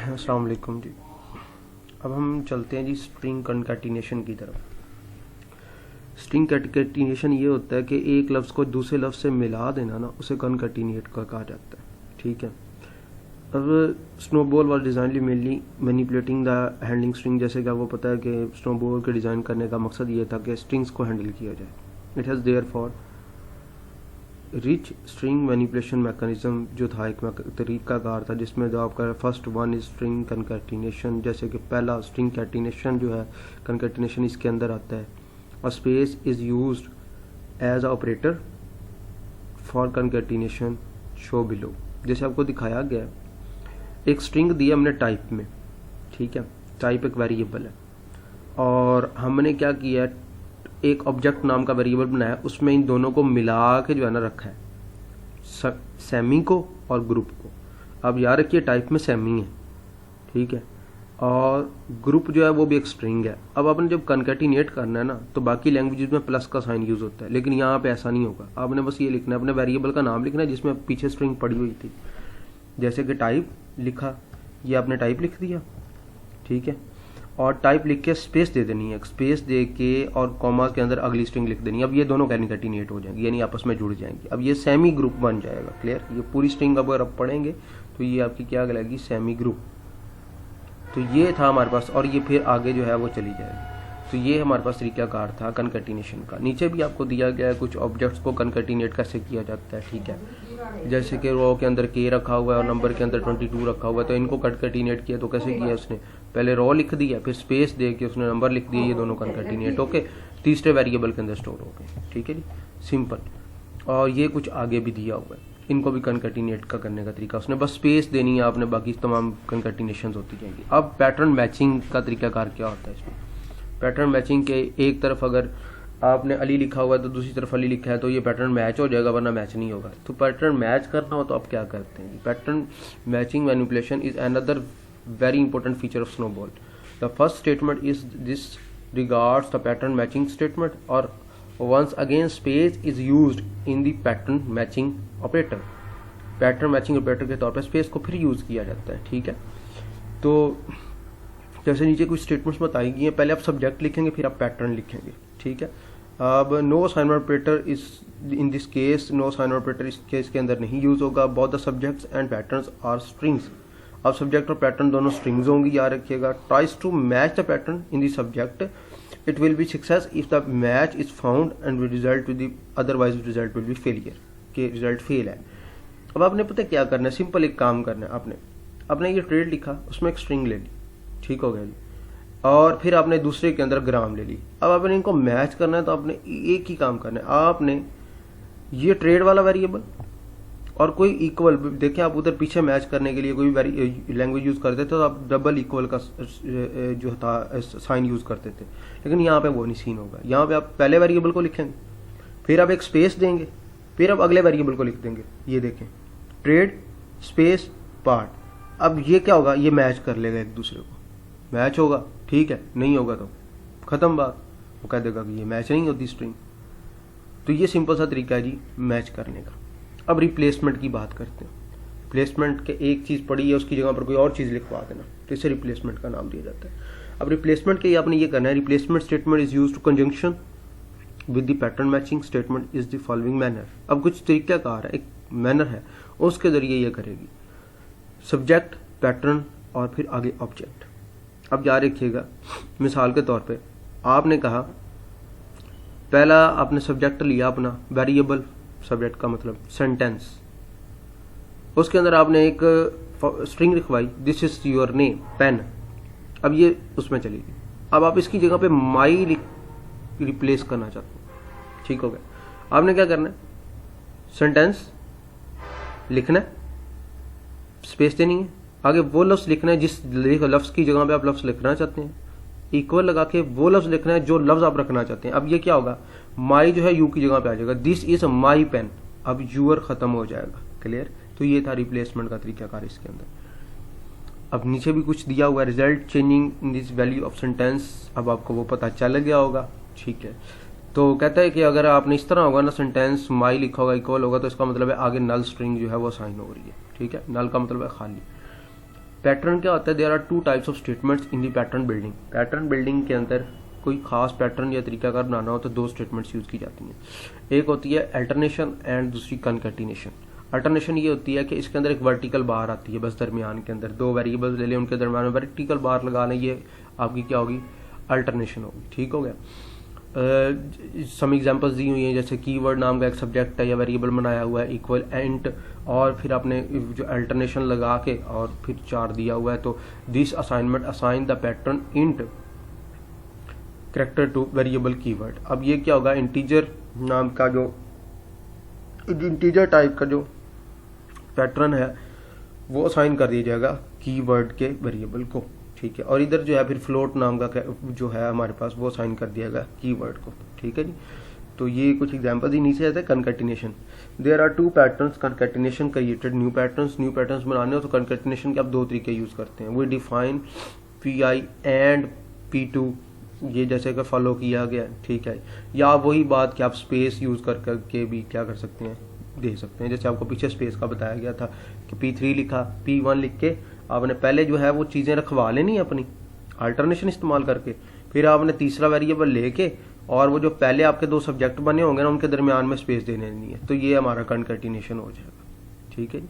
अस्सलाम वालेकुम जी। अब हम चलते हैं जी स्ट्रिंग कनकैटिनेशन की तरफ। स्ट्रिंग कनकैटिनेशन ये होता है कि एक लफ्ज़ को दूसरे लफ्ज़ से मिला देना ना, उसे कनकैटिनेट का कहा जाता है। ठीक है। अब SNOBOL was designed mainly manipulating the handling string. जैसे कि आपको पता है कि स्नोबॉल के डिज़ाइन करने का मकसद ये था कि स्ट्रिंग्स को हैंडल किया जाए। It has their for rich string manipulation mechanism, जो था एक तरीक़ाकार था जिसमें जो आपका फर्स्ट वन इज स्ट्रिंग कनकैटिनेशन। जैसे कि पहला स्ट्रिंग कैटिनेशन जो है, कनकैटिनेशन इसके अंदर आता है। A space is used as operator for concatenation show below. जैसे आपको दिखाया गया, एक स्ट्रिंग दिया हमने टाइप में, ठीक है, टाइप एक वेरिएबल है, और हमने क्या किया, एक ऑब्जेक्ट नाम का वेरिएबल बनाया, उसमें इन दोनों को मिला के जो है ना रखा है, सेमी को और ग्रुप को। अब याद रखिए टाइप में सेमी है, ठीक है, और ग्रुप जो है वो भी एक स्ट्रिंग है। अब आपने जब कनकैटिनेट करना है ना, तो बाकी लैंग्वेजेस में प्लस का साइन यूज होता है, लेकिन यहाँ पे ऐसा नहीं होगा। आपने बस ये लिखना है, अपने वेरिएबल का नाम लिखना है जिसमें पीछे स्ट्रिंग पड़ी हुई थी। जैसे कि टाइप लिखा, ये आपने टाइप लिख दिया, ठीक है, और टाइप लिख के स्पेस दे देनी है, स्पेस दे के और कॉमा के अंदर अगली स्ट्रिंग लिख देनी है। अब ये दोनों कनकैटिनेट हो जाएंगी, यानी आपस में जुड़ जाएंगी। अब ये सेमी ग्रुप बन जाएगा। क्लियर? ये पूरी स्ट्रिंग अगर आप पढ़ेंगे तो ये आपकी क्या कहलाएगी, सेमी ग्रुप। तो ये था हमारे पास, और ये फिर आगे जो है वो चली जाएगी। तो ये हमारे पास तरीकाकार था कनकैटिनेशन का। नीचे भी आपको दिया गया है कुछ ऑब्जेक्ट्स को कनकैटिनेट कैसे किया जाता है, ठीक है। जैसे कि रो के अंदर के रखा हुआ है और नंबर के अंदर 22 रखा हुआ है, तो इनको कनकैटिनेट किया तो कैसे किया उसने, पहले रो लिख दिया, फिर स्पेस दे के उसने नंबर लिख दिया, ये दोनों कनकैटिनेट होके तीसरे वेरिएबल के अंदर स्टोर हो गए। ठीक है जी, सिंपल। और ये कुछ आगे भी दिया हुआ है, इनको भी कनकैटिनेट का करने का तरीका उसने बस स्पेस देनी है आपने, बाकी तमाम कनकैटिनेशंस होती जाएंगी। अब पैटर्न मैचिंग का तरीकाकार क्या होता है इसमें। पैटर्न मैचिंग के एक तरफ अगर आपने अली लिखा हुआ है तो दूसरी तरफ अली लिखा है, तो ये पैटर्न मैच हो जाएगा, वरना मैच नहीं होगा। तो पैटर्न मैच करना हो तो आप क्या करते हैं, pattern matching manipulation is another very important feature of snowball. The first statement is this regards the pattern matching statement, or once again space is used in the pattern matching operator. pattern matching operator के तौर पर space को फिर use किया जाता है। ठीक है, तो जैसे नीचे कुछ स्टेटमेंट्स बताई गई हैं, पहले आप सब्जेक्ट लिखेंगे फिर आप पैटर्न लिखेंगे। ठीक है, अब no sign operator is in this case, no sign operator इस केस के अंदर नहीं यूज होगा। Both the subjects and patterns are strings. अब सब्जेक्ट और पैटर्न दोनों स्ट्रिंग्स होंगी, याद रखिएगा। Tries to match the pattern in the subject, it will be success if the match is found and will result to the otherwise result will be failure, के result fail है। अब आपने पता क्या करना है, सिंपल एक काम करना है। आपने ये ट्रेड लिखा, उसमें एक स्ट्रिंग ले ली, ठीक हो गया जी, और फिर आपने दूसरे के अंदर ग्राम ले ली। अब आपने इनको मैच करना है, तो आपने एक ही काम करना है। आपने ये ट्रेड वाला वेरिएबल और कोई इक्वल, देखिए आप उधर पीछे मैच करने के लिए कोई लैंग्वेज यूज करते थे तो आप डबल इक्वल का जो था साइन यूज करते थे, लेकिन यहाँ पे वो नहीं सीन होगा। यहाँ पे आप पहले वेरिएबल को लिखेंगे, फिर आप एक स्पेस देंगे, फिर आप अगले वेरिएबल को लिख देंगे। ये देखें, ट्रेड स्पेस पार्ट। अब ये क्या होगा, ये मैच कर लेगा एक दूसरे को, मैच होगा, ठीक है, नहीं होगा तो खत्म बात, वो कह देगा कि ये मैच नहीं होती स्ट्रिंग। तो ये सिंपल सा तरीका है जी मैच करने का। अब रिप्लेसमेंट की बात करते हैं। रिप्लेसमेंट के एक चीज़ पड़ी है, उसकी जगह पर कोई और चीज़ लिखवा देना, तो इसे रिप्लेसमेंट का नाम दिया जाता है। अब रिप्लेसमेंट के आपने ये करना है, replacement statement is used to conjunction with the pattern matching statement is the following manner. अब कुछ तरीकाकार है, एक मैनर है, उसके जरिए ये करेगी, सब्जेक्ट, पैटर्न और फिर आगे ऑब्जेक्ट। अब याद रखिएगा, मिसाल के तौर पे आपने कहा, पहला आपने सब्जेक्ट लिया अपना वेरिएबल, सब्जेक्ट का मतलब सेंटेंस, उसके अंदर आपने एक स्ट्रिंग लिखवाई, this is your name pen. अब ये उसमें चलेगी। अब आप इसकी जगह पे माई रिप्लेस करना चाहते हैं, ठीक हो गया। आपने क्या करना है, सेंटेंस लिखना है, स्पेस देनी है, आगे वो लफ्ज लिखना है जिस लफ्ज की जगह पे आप लफ्ज लिखना चाहते हैं, इक्वल लगा के वो लफ्ज लिखना है जो लफ्ज आप रखना चाहते हैं। अब ये क्या होगा, माई जो है यू की जगह पे आ जाएगा, दिस इज माई पेन, अब यूअर खत्म हो जाएगा। क्लियर? तो ये था रिप्लेसमेंट का तरीकाकार इसके अंदर। अब नीचे भी कुछ दिया हुआ है, result changing in this value of sentence. अब आपको वो पता चल गया होगा, ठीक है। तो कहता है कि अगर आपने इस तरह होगा ना, सेंटेंस माई लिखा होगा, इक्वल होगा, तो इसका मतलब है आगे नल स्ट्रिंग जो है वो साइन हो रही है। ठीक है, नल का मतलब है खाली। पैटर्न क्या होता है, there are two types of statements in the pattern building. Pattern building के अंदर कोई खास पैटर्न या तरीका अगर बनाना हो तो दो स्टेटमेंट्स यूज की जाती हैं। एक होती है अल्टरनेशन एंड दूसरी कनकैटिनेशन। अल्टरनेशन ये होती है कि इसके अंदर एक वर्टिकल बार आती है, बस दरमियान के अंदर दो वेरिएबल्स ले लें, उनके दरमियान में वर्टिकल बार लगा लें, ये आपकी क्या होगी, अल्टरनेशन होगी। ठीक हो गया। सम एग्जांपल्स दी हुई हैं, जैसे कीवर्ड नाम का एक सब्जेक्ट है या वेरिएबल बनाया हुआ है इक्वल एंट, और फिर आपने जो अल्टरनेशन लगा के और फिर 4 दिया हुआ है, तो this assignment assign the pattern int character two variable keyword. अब ये क्या होगा, इंटीजर नाम का जो इंटीजर टाइप का जो पैटर्न है वो असाइन कर दिया जाएगा कीवर्ड के वेरिएबल को। ठीक है, और इधर जो है फिर फ्लोट नाम का जो है हमारे पास वो असाइन कर दिया जाएगा कीवर्ड को। ठीक है जी, तो ये कुछ एग्जांपल ही नीचे आता है concatenation. There are two patterns concatenation created new patterns. New patterns बनाने हो तो कनकैटिनेशन के आप दो तरीके यूज करते हैं। We define PI. And P2, ये जैसे कि फॉलो किया गया। ठीक है, या वही बात कि आप स्पेस यूज कर करके भी क्या कर सकते हैं, दे सकते हैं। जैसे आपको पीछे स्पेस का बताया गया था कि P3 लिखा, P1 लिख के आपने पहले जो है वो चीज़ें रखवा लेनी है अपनी अल्टरनेशन इस्तेमाल करके, फिर आपने तीसरा वेरिएबल लेके और वो जो पहले आपके दो सब्जेक्ट बने होंगे ना उनके दरमियान में स्पेस देने नहीं है, तो ये हमारा कनकैटिनेशन हो जाएगा। ठीक है जी,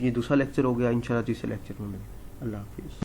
ये दूसरा लेक्चर हो गया। इंशाल्लाह तीसरे लेक्चर में मिलेंगे। अल्लाह हाफिज़।